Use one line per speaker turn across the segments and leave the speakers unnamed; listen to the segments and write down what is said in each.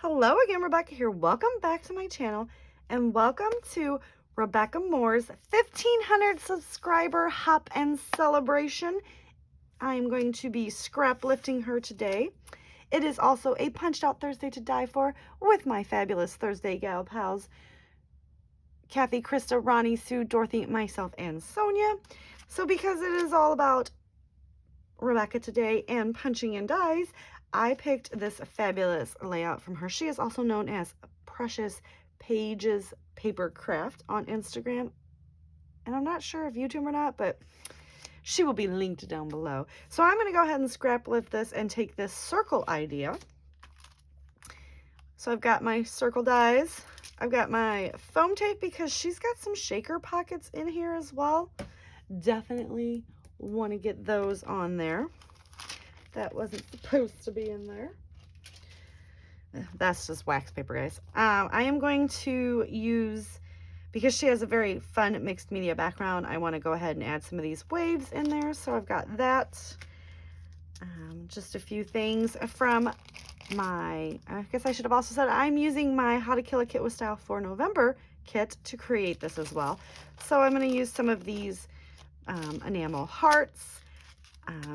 Hello again, Rebecca here. Welcome back to my channel and welcome to Rebecca Moore's 1500 subscriber hop and celebration. I'm going to be scrap lifting her today. It is also a punched out Thursday to die for with my fabulous Thursday gal pals, Kathy, Krista, Ronnie, Sue, Dorothy, myself, and Sonia. So because it is all about Rebecca today and punching in dies, I picked this fabulous layout from her. She is also known as Precious Pages Paper Craft on Instagram. And I'm not sure if YouTube or not, but she will be linked down below. So I'm going to go ahead and scrap lift this and take this circle idea. So I've got my circle dies. I've got my foam tape because she's got some shaker pockets in here as well. Definitely want to get those on there. That wasn't supposed to be in there. That's just wax paper, guys. I am going to use, because she has a very fun mixed media background, I want to go ahead and add some of these waves in there. So I've got that. Just a few things from my, I guess I should have also said, I'm using my How to Kill a Kit with Style for November kit to create this as well. So I'm going to use some of these enamel hearts.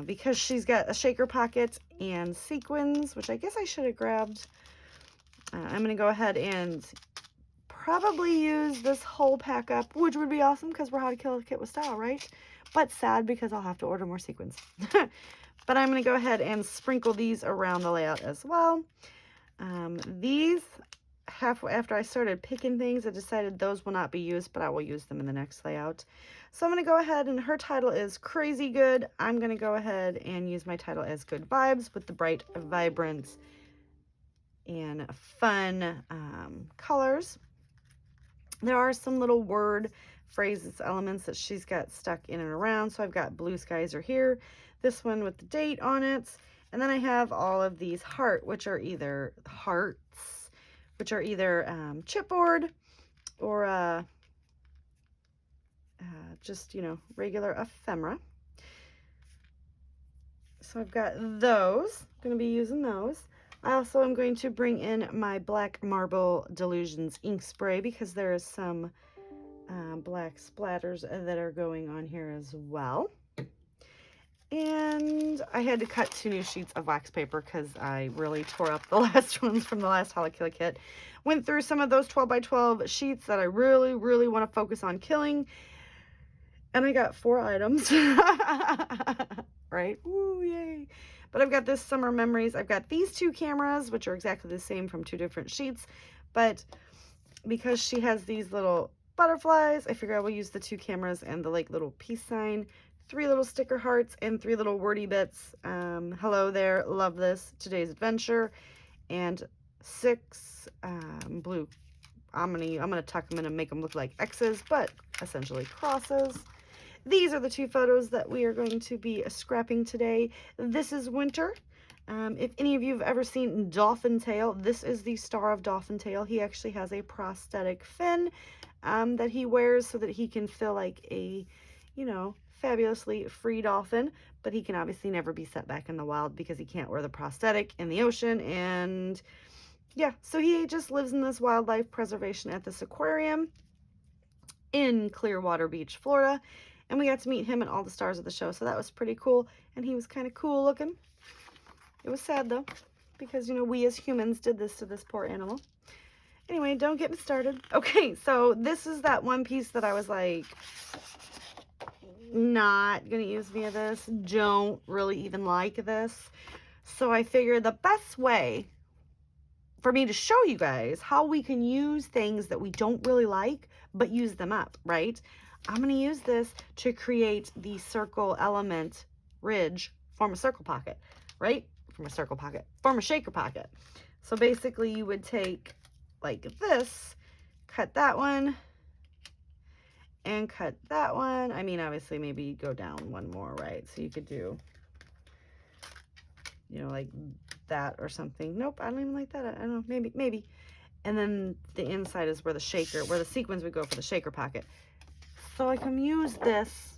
Because she's got a shaker pocket and sequins, which I guess I should have grabbed. I'm going to go ahead and probably use this whole pack up, which would be awesome because we're How to Kill a Kit with Style, right? But sad because I'll have to order more sequins. But I'm going to go ahead and sprinkle these around the layout as well. These, after I started picking things, I decided those will not be used, but I will use them in the next layout. So I'm going to go ahead, and her title is Crazy Good. I'm going to go ahead and use my title as Good Vibes with the bright, vibrant, and fun colors. There are some little word phrases, elements that she's got stuck in and around. So I've got Blue Skies are here, this one with the date on it. And then I have all of these which are either hearts, which are either chipboard or just, regular ephemera. So I've got those. I'm going to be using those. I also am going to bring in my Black Marble Delusions ink spray because there is some black splatters that are going on here as well. And I had to cut 2 new sheets of wax paper because I really tore up the last ones from the last How to Kill a Kit. Went through some of those 12 by 12 sheets that I really, really want to focus on killing. And I got 4 items. Right? Woo, yay. But I've got this Summer Memories. I've got these 2 cameras, which are exactly the same from 2 different sheets. But because she has these little butterflies, I figure I will use the 2 cameras and the little peace sign, 3 little sticker hearts, and 3 little wordy bits. Hello there, love this, today's adventure, and 6 blue. I'm gonna tuck them in and make them look like X's, but essentially crosses. These are the 2 photos that we are going to be scrapping today. This is Winter. If any of you have ever seen Dolphin Tail, this is the star of Dolphin Tail. He actually has a prosthetic fin that he wears so that he can feel like a, fabulously free dolphin, but he can obviously never be set back in the wild because he can't wear the prosthetic in the ocean. And yeah, so he just lives in this wildlife preservation at this aquarium in Clearwater Beach, Florida. And we got to meet him and all the stars of the show, so that was pretty cool. And he was kind of cool looking. It was sad though, because we as humans did this to this poor animal. Anyway, don't get me started. Okay, so this is that one piece that I was like, not gonna use any of this, don't really even like this. So I figured the best way for me to show you guys how we can use things that we don't really like, but use them up, right? I'm gonna use this to create the circle element ridge, form a circle pocket, right? Form a circle pocket, form a shaker pocket. So basically you would take like this, cut that one, and cut that one. I mean, obviously maybe go down one more, right? So you could do, like that or something. Nope, I don't even like that. I don't know, maybe. And then the inside is where the sequins would go for the shaker pocket. So I can use this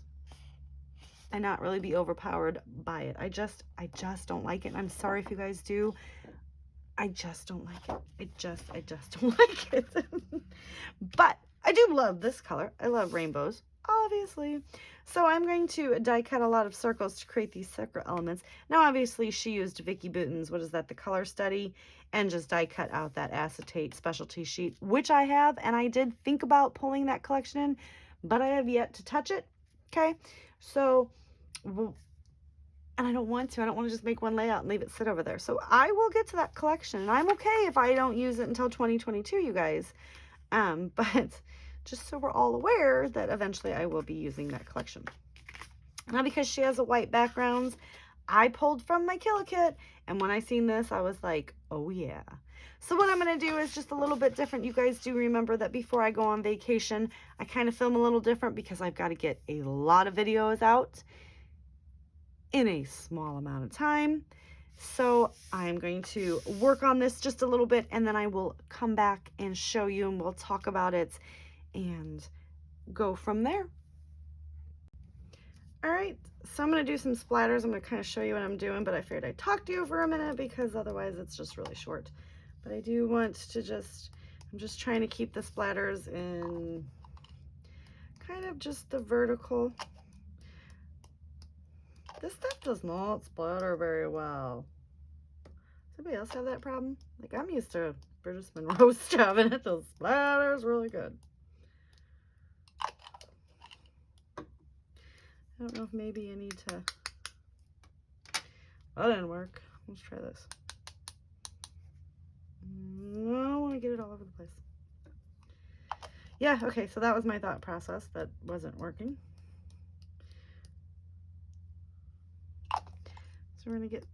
and not really be overpowered by it. I just don't like it. I'm sorry if you guys do. I just don't like it. I just don't like it. But I do love this color. I love rainbows, obviously. So I'm going to die cut a lot of circles to create these separate elements. Now, obviously, she used Vicky Bouton's, what is that, the color study, and just die cut out that acetate specialty sheet, which I have, and I did think about pulling that collection in, but I have yet to touch it. Okay, so, and I don't want to. I don't want to just make one layout and leave it sit over there. So I will get to that collection, and I'm okay if I don't use it until 2022, you guys. But just so we're all aware that eventually I will be using that collection. Now, because she has a white background, I pulled from my Kill Kit, and when I seen this, I was like, oh yeah. So what I'm going to do is just a little bit different. You guys do remember that before I go on vacation, I kind of film a little different because I've got to get a lot of videos out in a small amount of time. So I'm going to work on this just a little bit, and then I will come back and show you, and we'll talk about it and go from there. All right, so I'm going to do some splatters. I'm going to kind of show you what I'm doing, but I figured I'd talk to you for a minute because otherwise it's just really short. But I do want to I'm just trying to keep the splatters in kind of just the vertical. This stuff does not splatter very well. Does anybody else have that problem? Like, I'm used to British Monroe stuff, and it just splatters really good. I don't know if maybe I need to... That didn't work. Let's try this. No, I want to get it all over the place. Yeah, okay, so that was my thought process. That wasn't working. So we're going to get...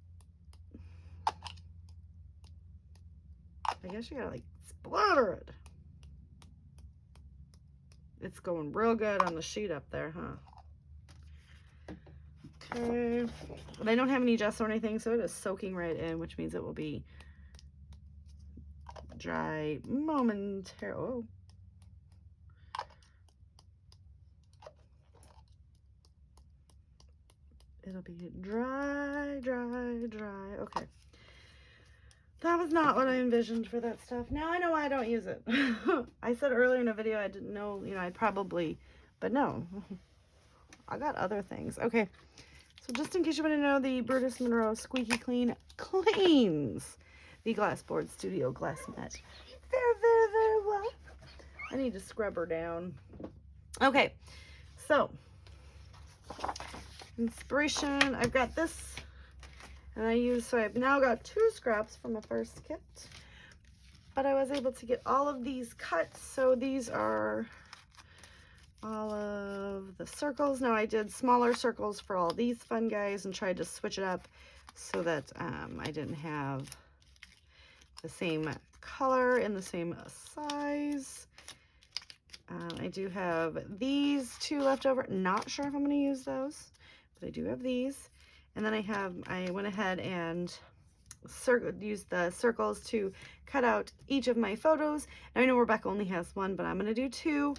I guess you gotta, like, splatter it. It's going real good on the sheet up there, huh? Okay. But I don't have any gesso or anything, so it is soaking right in, which means it will be dry momentarily. Oh. It'll be dry, dry, dry. Okay. That was not what I envisioned for that stuff. Now I know why I don't use it. I said earlier in a video I didn't know, you know, I'd probably, but no. I got other things. Okay. So just in case you want to know, the Brutus Monroe Squeaky Clean cleans the Glassboard Studio Glass Mat very, very, very well. I need to scrub her down. Okay. So, inspiration. I've got this. And so I've now got 2 scraps from the first kit, but I was able to get all of these cut. So these are all of the circles. Now I did smaller circles for all these fun guys and tried to switch it up so that I didn't have the same color and the same size. I do have these 2 left over. Not sure if I'm going to use those, but I do have these. And then I went ahead and used the circles to cut out each of my photos. Now I know Rebecca only has 1, but I'm going to do 2.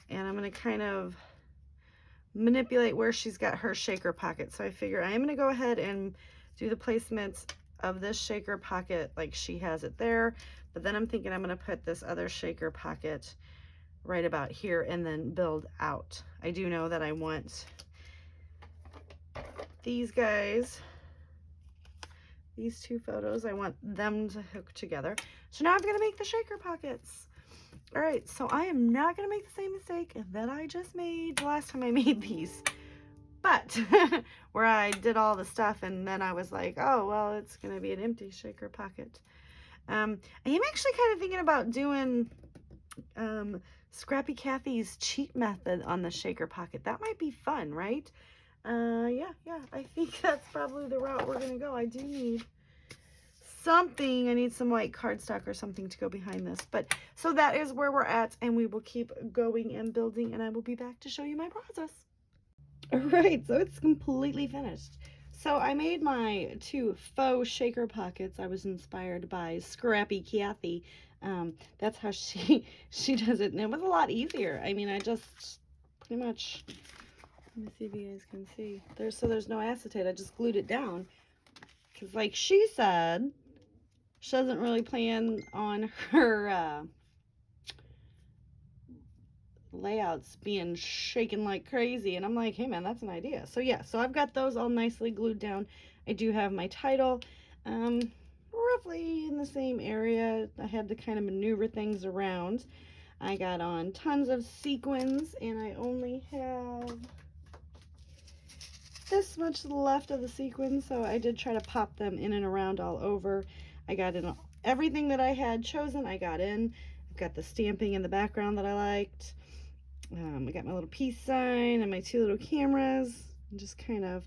And I'm going to kind of manipulate where she's got her shaker pocket. So I figure I am going to go ahead and do the placement of this shaker pocket like she has it there. But then I'm thinking I'm going to put this other shaker pocket right about here and then build out. I do know that I want these guys, these 2 photos, I want them to hook together. So now I'm going to make the shaker pockets. All right, so I am not going to make the same mistake that I just made the last time I made these. But where I did all the stuff and then I was like, oh, well, it's going to be an empty shaker pocket. I am actually kind of thinking about doing Scrappy Kathy's cheat method on the shaker pocket. That might be fun, right? Yeah, I think that's probably the route we're going to go. I do need something. I need some white cardstock or something to go behind this. But so that is where we're at, and we will keep going and building, and I will be back to show you my process. All right, so it's completely finished. So I made my 2 faux shaker pockets. I was inspired by Scrappy Kathy. That's how she does it, and it was a lot easier. I mean, I just pretty much... Let me see if you guys can see. There's no acetate. I just glued it down. Because like she said, She doesn't really plan on her layouts being shaken like crazy, and I'm like, hey man, that's an idea. So yeah, so I've got those all nicely glued down. I do have my title roughly in the same area. I had to kind of maneuver things around. I got on tons of sequins, and I only have this much left of the sequins, so I did try to pop them in and around all over. I got in everything that I had chosen. I got in. I've got the stamping in the background that I liked. I got my little peace sign and my two little cameras, and just kind of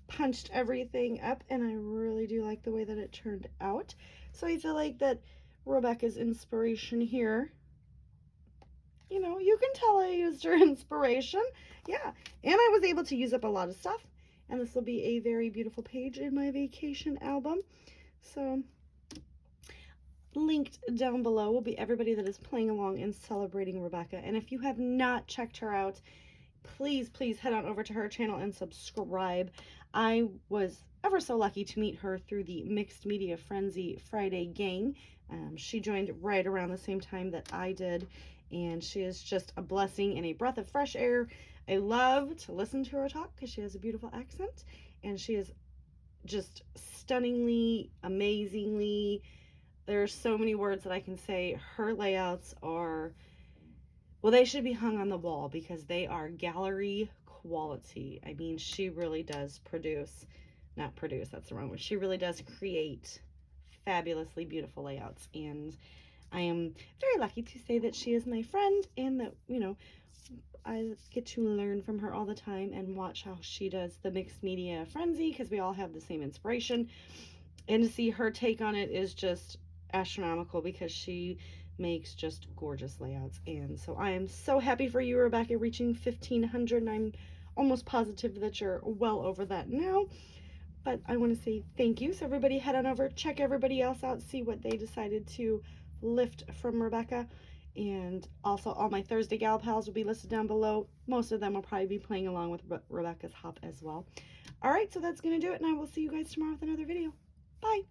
punched everything up, and I really do like the way that it turned out. So I feel like that Rebecca's inspiration here, you know, you can tell I used her inspiration. Yeah, and I was able to use up a lot of stuff, and this will be a very beautiful page in my vacation album. So linked down below will be everybody that is playing along and celebrating Rebecca. And if you have not checked her out, please head on over to her channel and subscribe. I was ever so lucky to meet her through the Mixed Media Frenzy Friday gang. She joined right around the same time that I did, and she is just a blessing and a breath of fresh air. I love to listen to her talk because she has a beautiful accent, and she is just stunningly, amazingly, there's so many words that I can say. Her layouts are, well, they should be hung on the wall because they are gallery quality. I mean, she really does not produce, that's the wrong word. She really does create fabulously beautiful layouts. And I am very lucky to say that she is my friend, and that, you know, I get to learn from her all the time and watch how she does the Mixed Media Frenzy, because we all have the same inspiration. And to see her take on it is just astronomical, because she makes just gorgeous layouts. And so I am so happy for you, Rebecca, reaching 1,500, and I'm almost positive that you're well over that now. But I want to say thank you. So everybody head on over, check everybody else out, see what they decided to lift from Rebecca. And also all my Thursday gal pals will be listed down below. Most of them will probably be playing along with Rebecca's hop as well. All right, so that's going to do it, and I will see you guys tomorrow with another video. Bye.